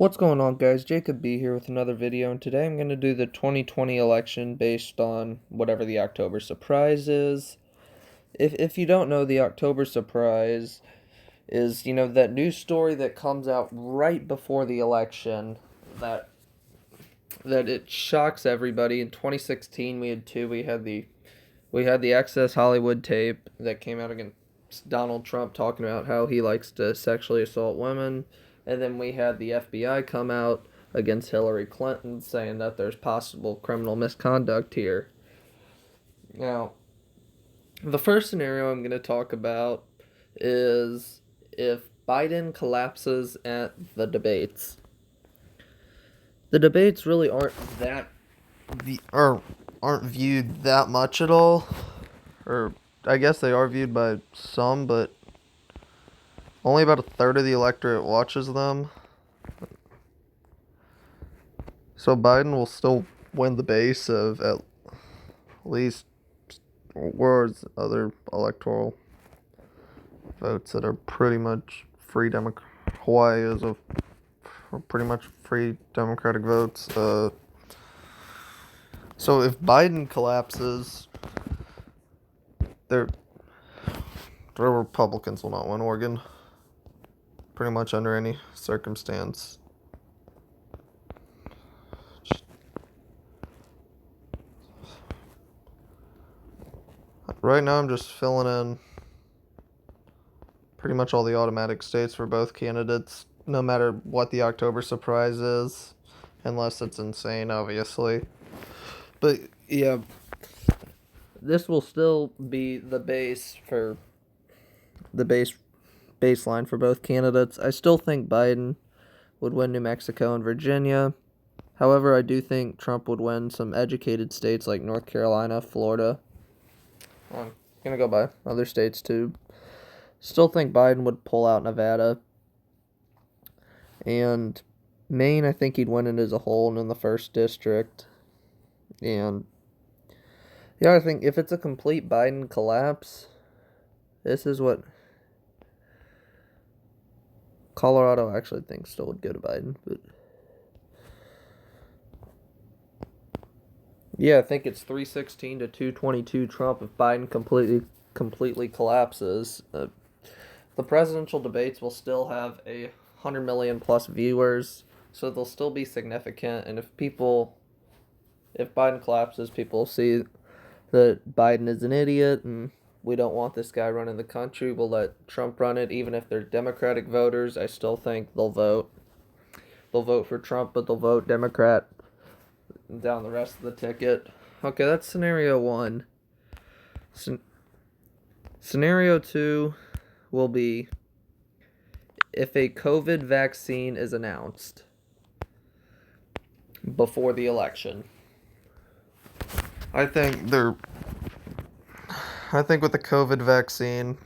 What's going on, guys? Jacob B here with another video, and today I'm going to do the 2020 election based on whatever the October surprise is. If you don't know, the October surprise is, that news story that comes out right before the election that it shocks everybody. In 2016, we had two. We had the Access Hollywood tape that came out against Donald Trump talking about how he likes to sexually assault women. And then we had the FBI come out against Hillary Clinton saying that there's possible criminal misconduct here. Now, the first scenario I'm going to talk about is if Biden collapses at the debates. The debates really aren't viewed that much at all, or I guess they are viewed by some, but only about a third of the electorate watches them. So Biden will still win the base of at least, whereas other electoral votes that are pretty much free Democrat. Hawaii is a pretty much free Democratic votes. So if Biden collapses, the Republicans will not win Oregon. Pretty much under any circumstance. Right now, I'm just filling in pretty much all the automatic states for both candidates, no matter what the October surprise is, unless it's insane, obviously. But yeah, this will still be the base for the baseline for both candidates. I still think Biden would win New Mexico and Virginia. However, I do think Trump would win some educated states like North Carolina, Florida. I'm gonna go by other states too. Still think Biden would pull out Nevada. And Maine, I think he'd win it as a whole and in the first district. And yeah, I think if it's a complete Biden collapse, this is what Colorado actually thinks still would go to Biden. But yeah, I think it's 316 to 222 Trump if Biden completely collapses. The presidential debates will still have 100 million plus viewers, so they'll still be significant. And if Biden collapses, people see that Biden is an idiot and we don't want this guy running the country. We'll let Trump run it, even if they're Democratic voters. I still think they'll vote. They'll vote for Trump, but they'll vote Democrat down the rest of the ticket. Okay, that's scenario one. Scenario two will be if a COVID vaccine is announced before the election. I think with the COVID vaccine,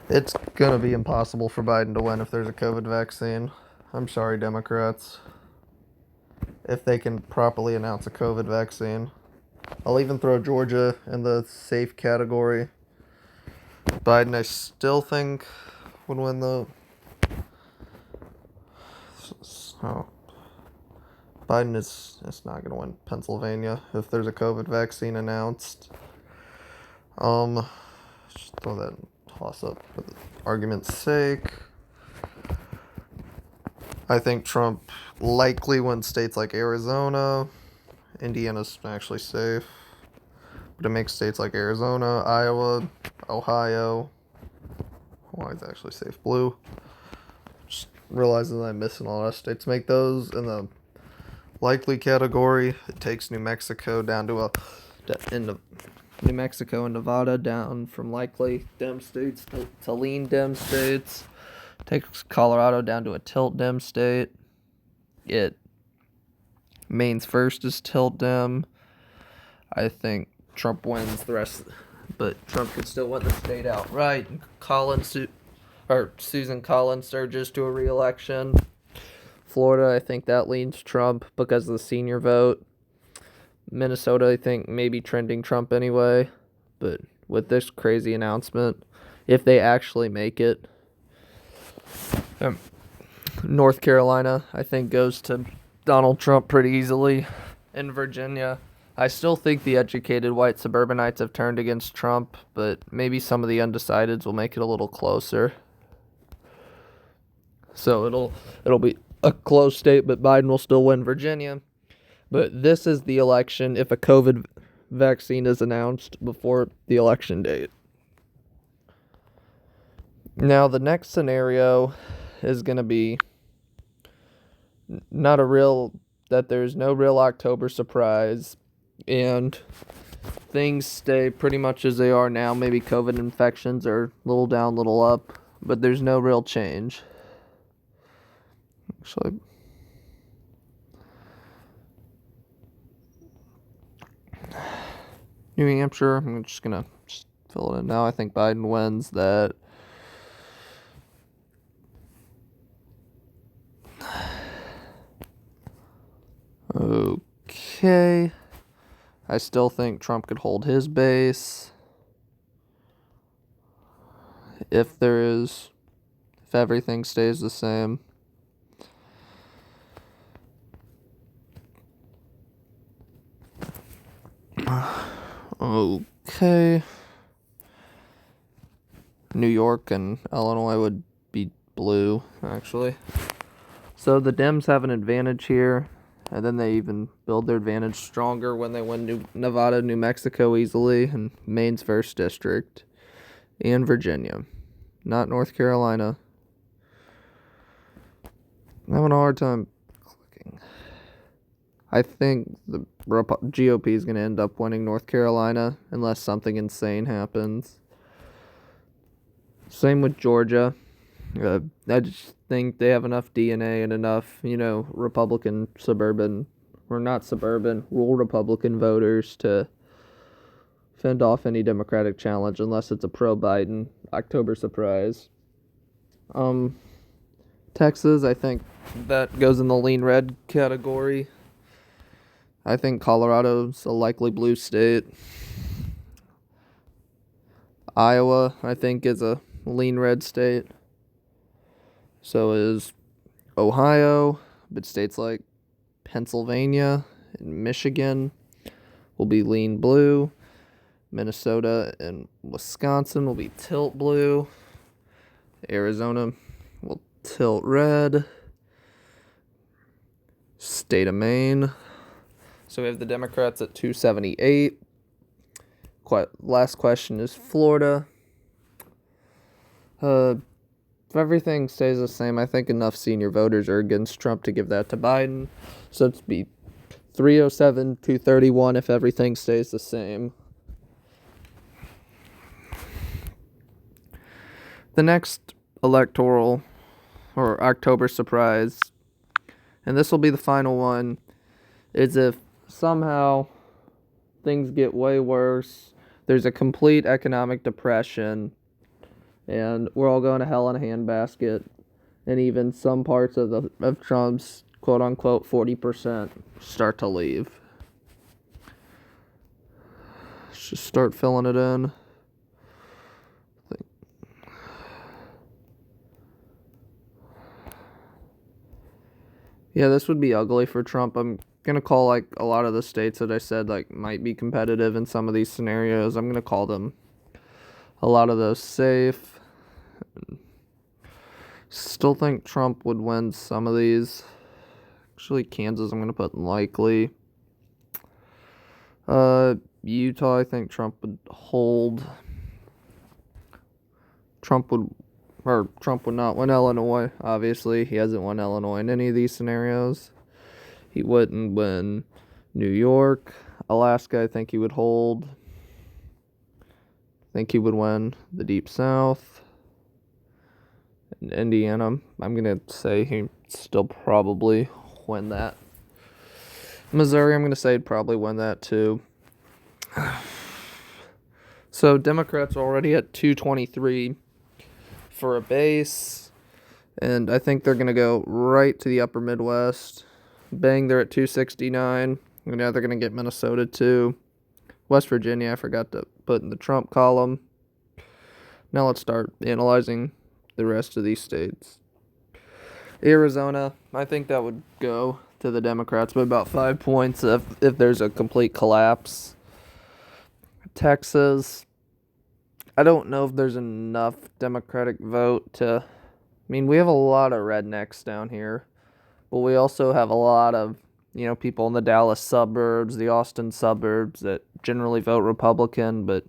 it's gonna be impossible for Biden to win if there's a COVID vaccine. I'm sorry, Democrats. If they can properly announce a COVID vaccine. I'll even throw Georgia in the safe category. Biden, I still think, would win the... Oh. Biden is not going to win Pennsylvania if there's a COVID vaccine announced. Just throw that toss up for the argument's sake. I think Trump likely wins states like Arizona. Indiana's actually safe. But it makes states like Arizona, Iowa, Ohio. Hawaii's actually safe blue. Just realizing that I'm missing a lot of states. Make those in the likely category. It takes New Mexico down to New Mexico and Nevada down from likely Dem states to lean Dem states. Takes Colorado down to a tilt Dem state. Maine's first is tilt Dem. I think Trump wins the rest, but Trump could still win the state outright. Susan Collins surges to a re-election. Florida, I think that leans Trump because of the senior vote. Minnesota, I think maybe trending Trump anyway, but with this crazy announcement, if they actually make it, North Carolina, I think, goes to Donald Trump pretty easily. In Virginia, I still think the educated white suburbanites have turned against Trump, but maybe some of the undecideds will make it a little closer. So it'll be a close state, but Biden will still win Virginia. But this is the election if a COVID vaccine is announced before the election date. Now, the next scenario is going to be that there's no real October surprise and things stay pretty much as they are now. Maybe COVID infections are a little down, little up, but there's no real change. Actually, New Hampshire, I'm just going to fill it in now. I think Biden wins that. Okay. I still think Trump could hold his base. If everything stays the same. Okay. New York and Illinois would be blue, actually. So the Dems have an advantage here, and then they even build their advantage stronger when they win Nevada, New Mexico easily, and Maine's first district, and Virginia. Not North Carolina. I'm having a hard time clicking. I think the GOP is going to end up winning North Carolina unless something insane happens. Same with Georgia. I just think they have enough DNA and enough, Republican rural Republican voters to fend off any Democratic challenge unless it's a pro-Biden October surprise. Texas, I think that goes in the lean red category. I think Colorado's a likely blue state. Iowa, I think, is a lean red state. So is Ohio, but states like Pennsylvania and Michigan will be lean blue. Minnesota and Wisconsin will be tilt blue. Arizona will tilt red. State of Maine. So we have the Democrats at 278. Last question is Florida. If everything stays the same, I think enough senior voters are against Trump to give that to Biden. So it'd be 307, 231 if everything stays the same. The next electoral or October surprise, and this will be the final one, is if somehow things get way worse, there's a complete economic depression, and we're all going to hell in a handbasket, and even some parts of Trump's quote-unquote 40% start to leave. Let's just start filling it in. Yeah, this would be ugly for Trump. I'm going to call, a lot of the states that I said, might be competitive in some of these scenarios. I'm going to call them a lot of those safe. Still think Trump would win some of these. Actually, Kansas, I'm going to put likely. Utah, I think Trump would hold. Trump would not win Illinois, obviously. He hasn't won Illinois in any of these scenarios. He wouldn't win New York. Alaska, I think he would hold. I think he would win the Deep South. And Indiana, I'm going to say he'd still probably win that. Missouri, I'm going to say he'd probably win that too. So Democrats are already at 223 for a base, and I think they're going to go right to the upper Midwest. Bang, they're at 269, and now they're going to get Minnesota too. West Virginia, I forgot to put in the Trump column. Now let's start analyzing the rest of these states. Arizona, I think that would go to the Democrats by about 5 points if there's a complete collapse. Texas, I don't know if there's enough Democratic vote to. I mean, we have a lot of rednecks down here, but we also have a lot of, people in the Dallas suburbs, the Austin suburbs that generally vote Republican, but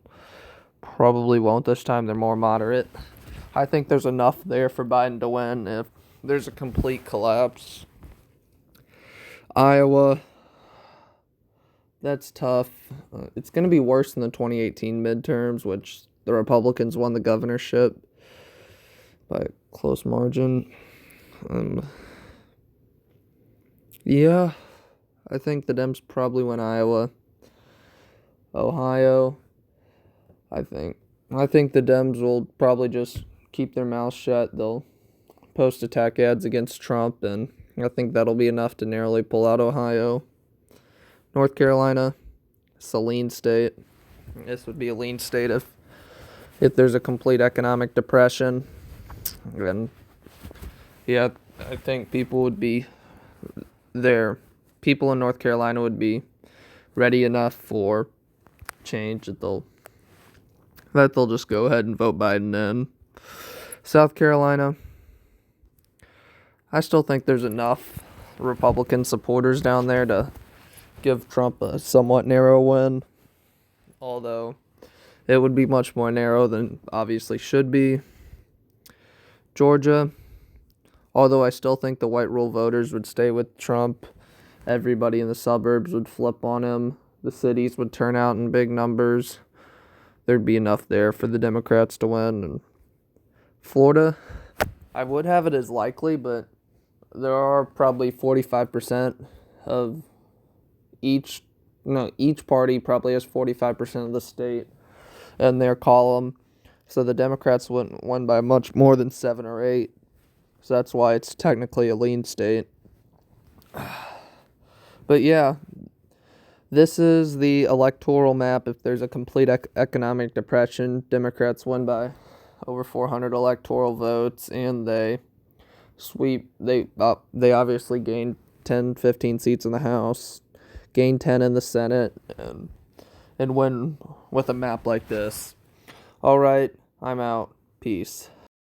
probably won't this time. They're more moderate. I think there's enough there for Biden to win if there's a complete collapse. Iowa, that's tough. It's going to be worse than the 2018 midterms, which the Republicans won the governorship by a close margin. Yeah, I think the Dems probably win Iowa. Ohio, I think the Dems will probably just keep their mouths shut. They'll post attack ads against Trump, and I think that'll be enough to narrowly pull out Ohio. North Carolina, it's a lean state. This would be a lean state if there's a complete economic depression. And yeah, I think people would be there. People in North Carolina would be ready enough for change that they'll just go ahead and vote Biden in. South Carolina, I still think there's enough Republican supporters down there to give Trump a somewhat narrow win, although it would be much more narrow than obviously should be. Georgia, although I still think the white rule voters would stay with Trump, everybody in the suburbs would flip on him, the cities would turn out in big numbers. There'd be enough there for the Democrats to win. And Florida, I would have it as likely, but there are probably 45% of each party probably has 45% of the state in their column. So the Democrats wouldn't win by much more than 7 or 8. So that's why it's technically a lean state. But yeah, this is the electoral map. If there's a complete economic depression, Democrats win by over 400 electoral votes, and they obviously gain 10, 15 seats in the House, gain 10 in the Senate, and win with a map like this. All right, I'm out. Peace.